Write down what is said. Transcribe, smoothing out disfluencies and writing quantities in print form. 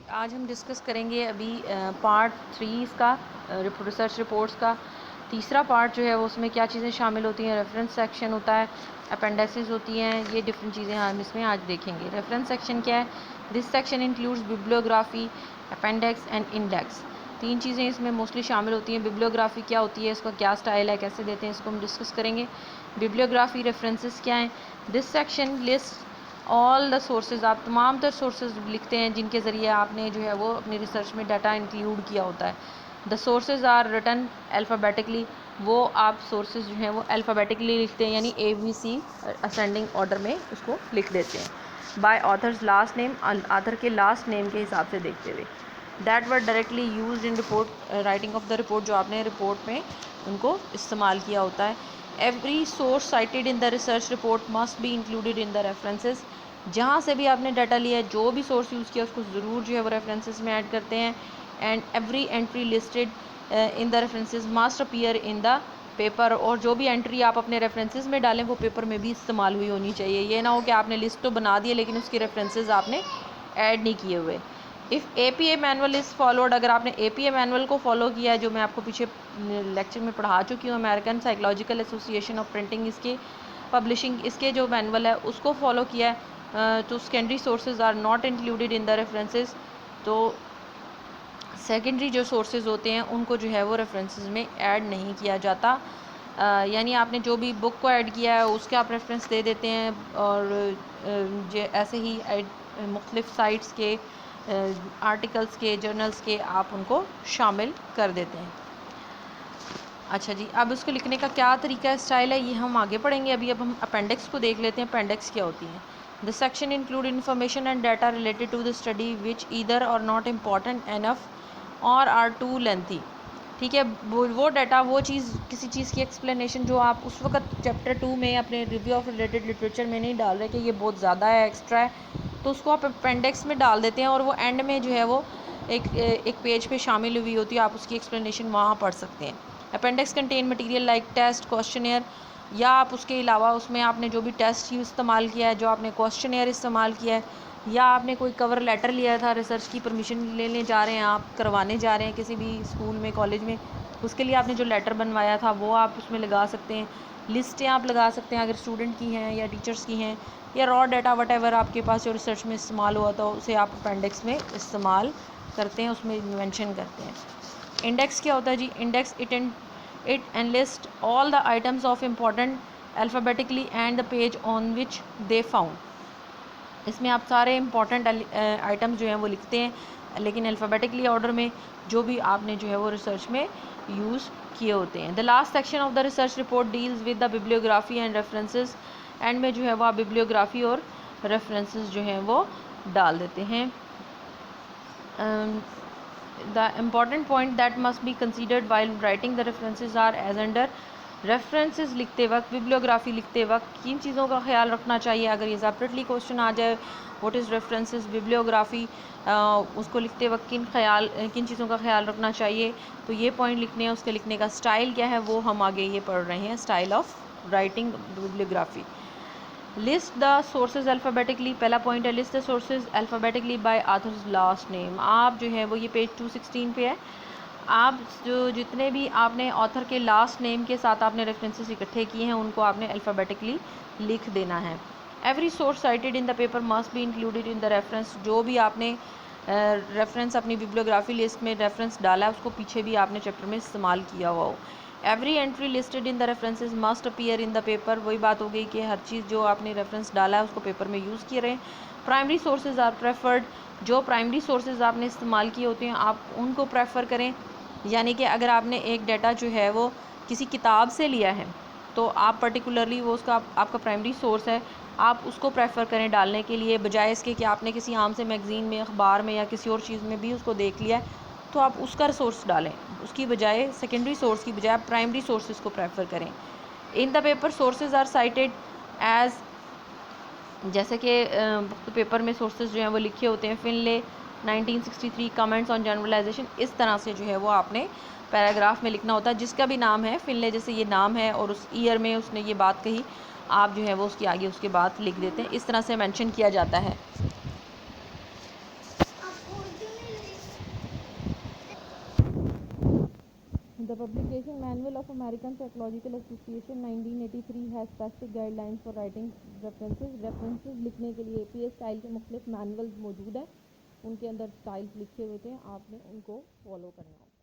आज हम डिस्कस करेंगे अभी पार्ट 3 इसका रिसर्च रिपोर्ट्स का तीसरा पार्ट जो है वो उसमें क्या चीज़ें शामिल होती हैं। रेफरेंस सेक्शन होता है, अपेंडिसेस होती हैं, ये डिफरेंट चीज़ें हम इसमें आज देखेंगे। रेफरेंस सेक्शन क्या है? This section includes bibliography, appendix and index. तीन चीज़ें इसमें मोस्टली शामिल होती हैं। बिब्लियोग्राफी क्या होती है, इसका क्या स्टाइल है, कैसे देते हैं, इसको हम डिस्कस करेंगे। बिब्लियोग्राफी रेफरेंसेस क्या हैं? This section list all the sources, आप तमाम तर सोर्सेज लिखते हैं जिनके ज़रिए आपने जो है वो अपनी रिसर्च में डाटा इंक्लूड किया होता है। The sources are written alphabetically, वो आप सोर्सेज जो हैं वो अल्फ़ाबेटिकली लिखते हैं, यानी ABC असेंडिंग ऑर्डर में उसको लिख देते हैं। By authors last name, author के लास्ट नेम के हिसाब से देखते हुए। That were directly use in report writing of the report, जो आपने रिपोर्ट में उनको इस्तेमाल किया होता है। Every source cited in the research report must be included in the references. जहाँ से भी आपने डाटा लिया है, जो भी सोर्स यूज़ किया उसको ज़रूर जो है वो रेफरेंसेस में ऐड करते हैं। And every entry listed in the references must appear in the paper, और जो भी एंट्री आप अपने रेफरेंसेस में डालें वो पेपर में भी इस्तेमाल हुई होनी चाहिए। ये ना हो कि आपने लिस्ट तो बना दी है लेकिन उसके रेफरेंसेस आपने ऐड नहीं किए हुए। If APA manual is followed, अगर आपने APA मैनुअल को फॉलो किया है, जो मैं आपको पीछे लेक्चर में पढ़ा चुकी हूँ, American psychological association of printing, इसके पब्लिशिंग, इसके जो मैनुअल है उसको फॉलो किया है, तो secondary sources are not included in the references. तो सेकेंडरी जो सोर्सेज होते हैं उनको जो है वो रेफरेंसेस में ऐड नहीं किया जाता। यानी आपने जो भी बुक को ऐड किया है उसके आप रेफरेंस दे देते हैं, और ऐसे ही मुख्तलिफ साइट्स के, आर्टिकल्स के, जर्नल्स के आप उनको शामिल कर देते हैं। अच्छा जी, अब उसको लिखने का क्या तरीका स्टाइल है ये हम आगे पढ़ेंगे। अब हम अपेंडिक्स को देख लेते हैं। अपेंडिक्स क्या होती है? The section include information and data related to the study which either or not important enough or are too lengthy. ठीक है, वो डाटा, वो चीज़, किसी चीज़ की एक्सप्लेनेशन जो आप उस वक्त चैप्टर 2 में अपने रिव्यू ऑफ रिलेटेड लिटरेचर में नहीं डाल रहे कि ये बहुत ज़्यादा है, एक्स्ट्रा है, तो उसको आप अपेंडिक्स में डाल देते हैं, और वो एंड में जो है वो एक पेज पे शामिल हुई होती है, आप उसकी एक्सप्लेनेशन वहाँ पढ़ सकते हैं। Appendix contain material like test, questionnaire, या आप उसके अलावा उसमें आपने जो भी टेस्ट इस्तेमाल किया है, जो आपने क्वेश्चनियर इस्तेमाल किया है, या आपने कोई कवर लेटर लिया था, रिसर्च की परमिशन लेने जा रहे हैं, आप करवाने जा रहे हैं किसी भी स्कूल में, कॉलेज में, उसके लिए आपने जो लेटर बनवाया था वो आप उसमें लगा सकते हैं। लिस्टें आप लगा सकते हैं अगर स्टूडेंट की हैं या टीचर्स की हैं, या रॉ डाटा वटेवर आपके पास जो रिसर्च में इस्तेमाल हुआ था उसे आप अपेंडिक्स में इस्तेमाल करते हैं, उसमें मेंशन करते हैं। इंडेक्स क्या होता है जी? Index it enlist all the items of important alphabetically and the page on which they found. इसमें आप सारे इंपॉर्टेंट आइटम्स जो हैं वो लिखते हैं, लेकिन अल्फ़ाबेटिकली ऑर्डर में, जो भी आपने जो है वो रिसर्च में यूज़ किए होते हैं। The last section of the research report deals with the bibliography and references. And में जो है वो आप बिब्लियोग्राफी और रेफरेंसेस जो हैं वो डाल देते हैं। The important point that must be considered while writing the references are as under। References लिखते वक्त, बिब्लियोग्राफी लिखते वक्त किन चीज़ों का ख्याल रखना चाहिए? अगर ये सेपरेटली क्वेश्चन आ जाए, व्हाट इज़ रेफरेंसेस, बिब्लियोग्राफी, उसको लिखते वक्त किन चीज़ों का ख्याल रखना चाहिए, तो ये पॉइंट लिखने हैं। उसके लिखने का स्टाइल क्या है वो हम आगे ये पढ़ रहे हैं, style of writing bibliography. List the sources alphabetically, पहला पॉइंट है list the sources alphabetically by authors last name. आप जो है वो ये पेज 216 पे है, आप जो जितने भी आपने ऑथर के लास्ट नेम के साथ आपने रेफरेंसेस इकट्ठे किए हैं उनको आपने अल्फ़ाबेटिकली लिख देना है। Every source cited in the paper must be included in the reference. जो भी आपने रेफरेंस अपनी बिब्लियोग्राफी लिस्ट में रेफरेंस डाला है उसको पीछे भी आपने चैप्टर में इस्तेमाल किया हुआ हो। Every entry listed in the references must appear in the paper. वही बात हो गई कि हर चीज़ जो आपने रेफरेंस डाला है उसको पेपर में यूज़ किए रहें। Primary sources are preferred. जो प्राइमरी सोर्सेज आपने इस्तेमाल किए होते हैं आप उनको प्रेफर करें, यानी कि अगर आपने एक डाटा जो है वो किसी किताब से लिया है तो आप पर्टिकुलरली वो उसका आपका प्राइमरी सोर्स है, आप उसको प्रेफर करें डालने के लिए, बजाय इसके कि आपने किसी आम से मैगज़ीन में, अखबार में या किसी और चीज़ में भी उसको देख लिया है तो आप उसका सोर्स डालें, उसकी बजाय सेकेंडरी सोर्स की बजाय आप प्राइमरी सोर्सेज को प्रेफर करें। In the paper sources are cited as, जैसे कि पेपर में सोर्सेज जो हैं वो लिखे होते हैं। फिनले 1963 कमेंट्स ऑन जनरलाइजेशन, इस तरह से जो है वो आपने पैराग्राफ में लिखना होता है। जिसका भी नाम है, फिनले जैसे ये नाम है और उस ईयर में उसने ये बात कही, आप जो है वो उसके आगे उसके बाद लिख देते हैं। इस तरह से मेंशन किया जाता है। The publication manual of American psychological association 1983 has specific guidelines for writing references लिखने के लिए APA स्टाइल के मुख्तलिफ मैनुअल मौजूद है, उनके अंदर स्टाइल्स लिखे हुए थे, आपने उनको फॉलो करना होगा।